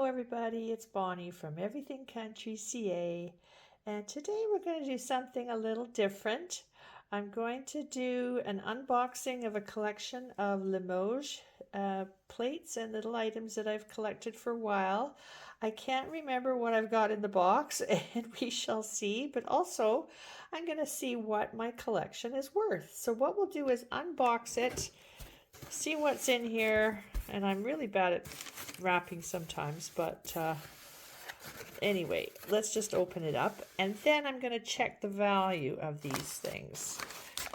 everybody, it's Bonnie from Everything Country CA, and today we're going to do something a little different. I'm going to do an unboxing of a collection of Limoges plates and little items that I've collected for a while. I can't remember what I've got in the box, and we shall see, but also I'm going to see what my collection is worth. So what we'll do is unbox it, see what's in here, and I'm really bad at wrapping sometimes, but anyway, let's just open it up, and then I'm going to check the value of these things,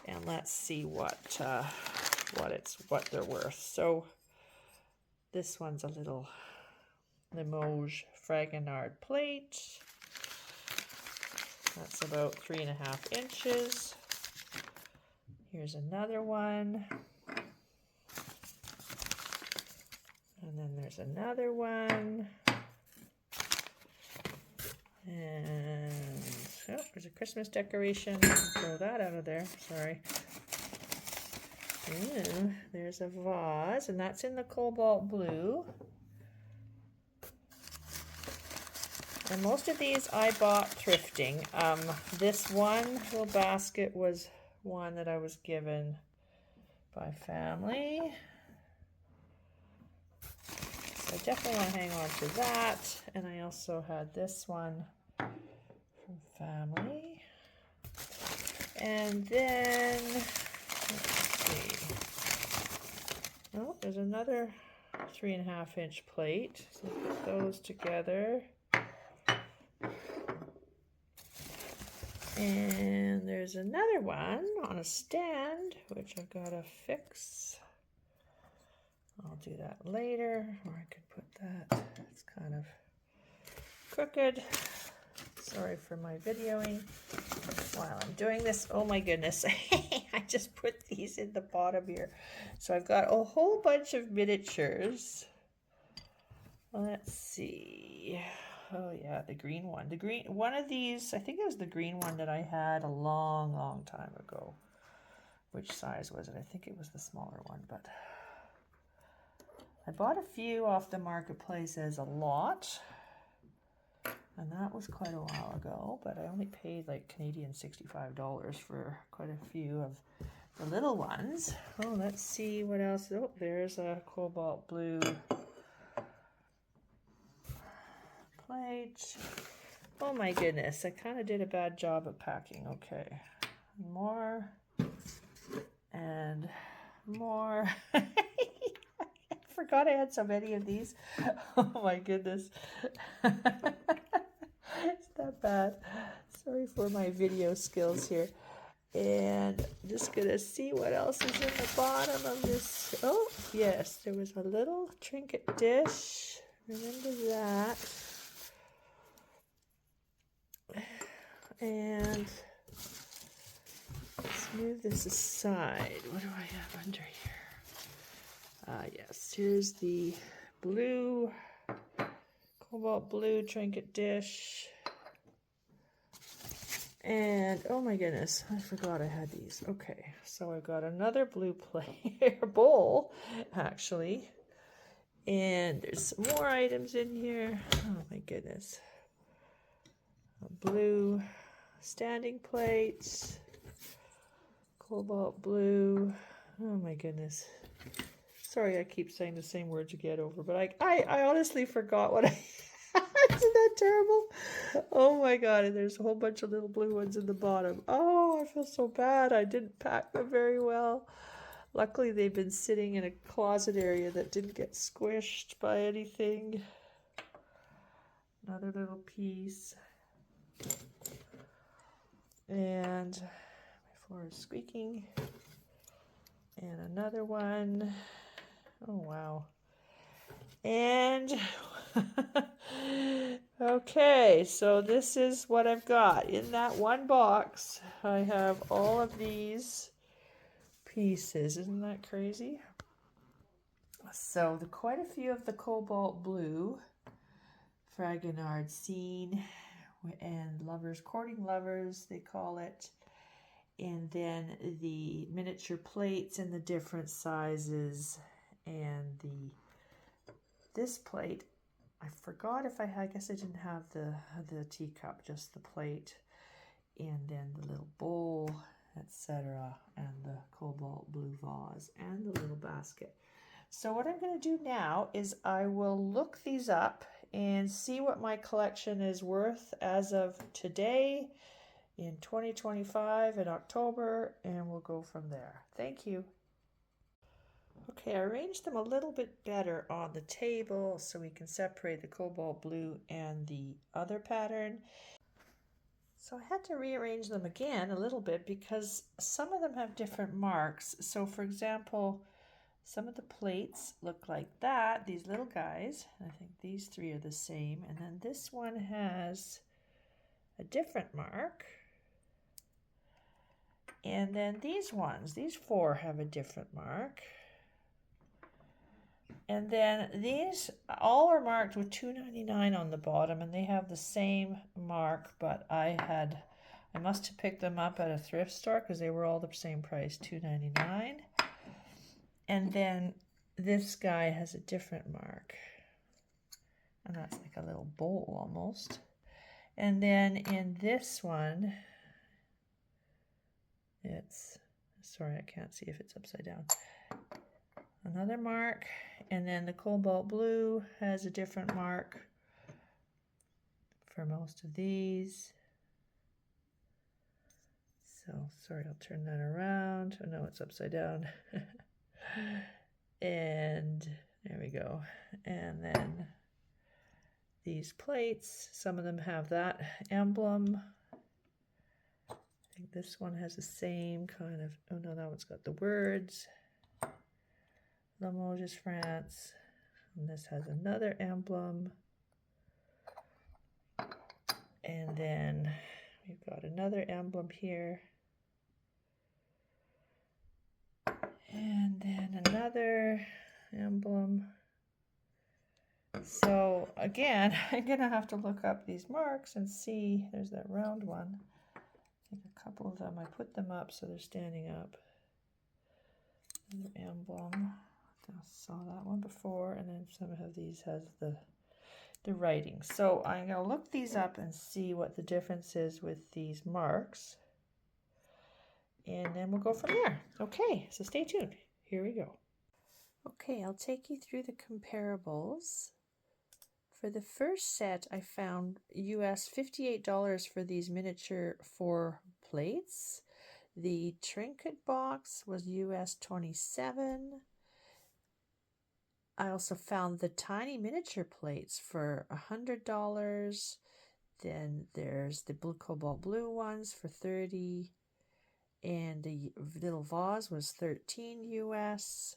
and let's see what they're worth. So this one's a little Limoges Fragonard plate. That's about 3.5 inches. Here's another one. And then there's another one. And oh, there's a Christmas decoration. Throw that out of there. Sorry. Ooh, there's a vase, and that's in the cobalt blue. And most of these I bought thrifting. This one little basket was one that I was given by family. I definitely want to hang on to that. And I also had this one from family. And then, let's see. Oh, there's another 3.5 inch plate. So put those together. And there's another one on a stand, which I've got to fix. I'll do that later, or I could put that. It's kind of crooked. Sorry for my videoing while I'm doing this. Oh my goodness, I just put these in the bottom here. So I've got a whole bunch of miniatures. Let's see. Oh yeah, the green one. The green one of these, I think it was the green one that I had a long time ago. Which size was it? I think it was the smaller one, but I bought a few off the marketplace as a lot, and that was quite a while ago, but I only paid like Canadian $65 for quite a few of the little ones. Oh, let's see what else. Oh, there's a cobalt blue plate. Oh my goodness, I kind of did a bad job of packing. Okay, more and more. Forgot I had so many of these. Oh my goodness. It's not bad. Sorry for my video skills here. And I'm just gonna see what else is in the bottom of this. Oh yes, there was a little trinket dish. Remember that. And let's move this aside. What do I have under here? Yes, here's the blue, cobalt blue trinket dish. And oh my goodness, I forgot I had these. Okay, so I've got another blue plate, bowl, actually. And there's some more items in here. Oh my goodness. A blue standing plates, cobalt blue. Oh my goodness. Sorry, I keep saying the same word to get over, but I honestly forgot what I isn't that terrible? Oh my god, and there's a whole bunch of little blue ones in the bottom. Oh, I feel so bad. I didn't pack them very well. Luckily, they've been sitting in a closet area that didn't get squished by anything. Another little piece. And my floor is squeaking. And another one. Oh, wow. And okay, so this is what I've got. In that one box, I have all of these pieces. Isn't that crazy? So quite a few of the cobalt blue Fragonard scene and lovers, courting lovers, they call it. And then the miniature plates in the different sizes, and this plate I forgot if I guess I didn't have the teacup, just the plate, and then the little bowl, etc., and the cobalt blue vase, and the little basket. So what I'm going to do now is I will look these up and see what my collection is worth as of today in 2025 in October, and we'll go from there. Thank you. Okay, I arranged them a little bit better on the table so we can separate the cobalt blue and the other pattern. So I had to rearrange them again a little bit because some of them have different marks. So for example, some of the plates look like that, these little guys. I think these three are the same. And then this one has a different mark. And then these ones, these four have a different mark. And then these all are marked with $2.99 on the bottom, and they have the same mark, but I must have picked them up at a thrift store because they were all the same price, $2.99. And then this guy has a different mark, and that's like a little bowl almost. And then in this one, it's, sorry, I can't see if it's upside down. Another mark, and then the cobalt blue has a different mark for most of these. So, sorry, I'll turn that around. Oh no, it's upside down. And there we go. And then these plates, some of them have that emblem. I think this one has the same kind of, oh no, that one's got the words. Limoges, France. And this has another emblem. And then we've got another emblem here. And then another emblem. So again, I'm gonna have to look up these marks and see. There's that round one. I think a couple of them, I put them up so they're standing up. Another emblem. I saw that one before, and then some of these has the writing. So I'm going to look these up and see what the difference is with these marks, and then we'll go from there. Okay, so stay tuned. Here we go. Okay, I'll take you through the comparables. For the first set, I found US $58 for these miniature 4 plates. The trinket box was US $27. I also found the tiny miniature plates for $100. Then there's the blue cobalt blue ones for $30. And the little vase was $13 US.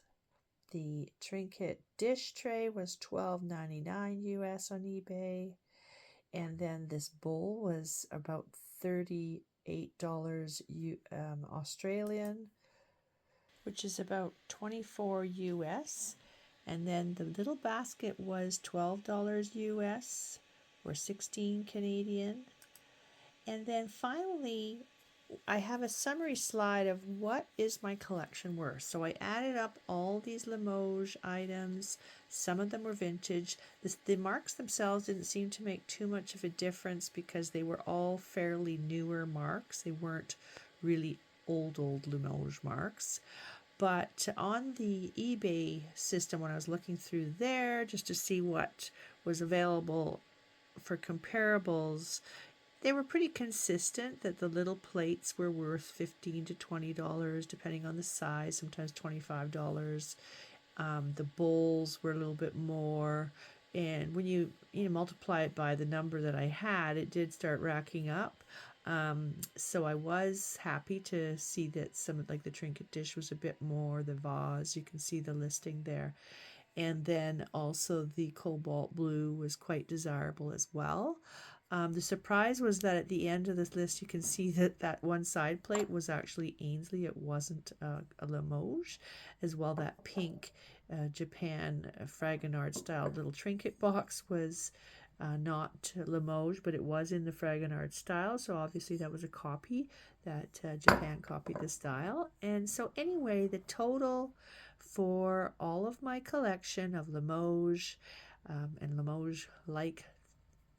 The trinket dish tray was $12.99 US on eBay. And then this bowl was about $38 Australian, which is about $24 US. And then the little basket was $12 US, or 16 Canadian. And then finally, I have a summary slide of what is my collection worth. So I added up all these Limoges items. Some of them were vintage. The marks themselves didn't seem to make too much of a difference because they were all fairly newer marks. They weren't really old Limoges marks. But on the eBay system, when I was looking through there just to see what was available for comparables, they were pretty consistent that the little plates were worth $15 to $20, depending on the size, sometimes $25. The bowls were a little bit more. And when you multiply it by the number that I had, it did start racking up. So I was happy to see that some, like the trinket dish was a bit more, the vase, you can see the listing there. And then also the cobalt blue was quite desirable as well. The surprise was that at the end of this list, you can see that one side plate was actually Ainsley. It wasn't a Limoges. As well, that pink Japan Fragonard style little trinket box was not Limoges, but it was in the Fragonard style. So obviously that was a copy that Japan copied the style. And so anyway, the total for all of my collection of Limoges and Limoges-like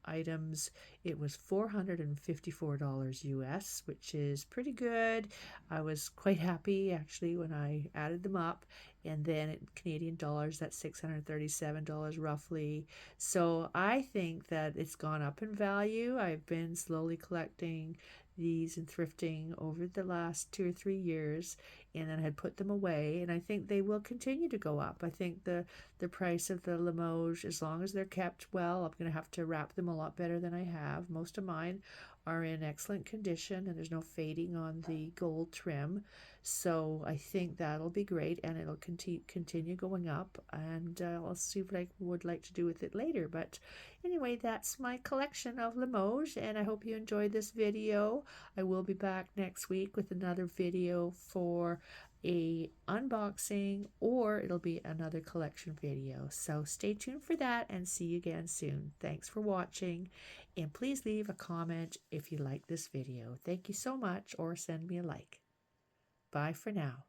items. It was $454 US, which is pretty good. I was quite happy actually when I added them up, and then in Canadian dollars that's $637 roughly. So I think that it's gone up in value. I've been slowly collecting these and thrifting over the last 2 or 3 years, and then I had put them away, and I think they will continue to go up. I think the price of the Limoges, as long as they're kept well, I'm going to have to wrap them a lot better than I have. Most of mine are in excellent condition and there's no fading on the gold trim. So I think that'll be great, and it'll continue going up, and I'll see what I would like to do with it later. But anyway, that's my collection of Limoges, and I hope you enjoyed this video. I will be back next week with another video for a unboxing, or it'll be another collection video. So stay tuned for that, and see you again soon. Thanks for watching, and please leave a comment if you like this video. Thank you so much, or send me a like. Bye for now.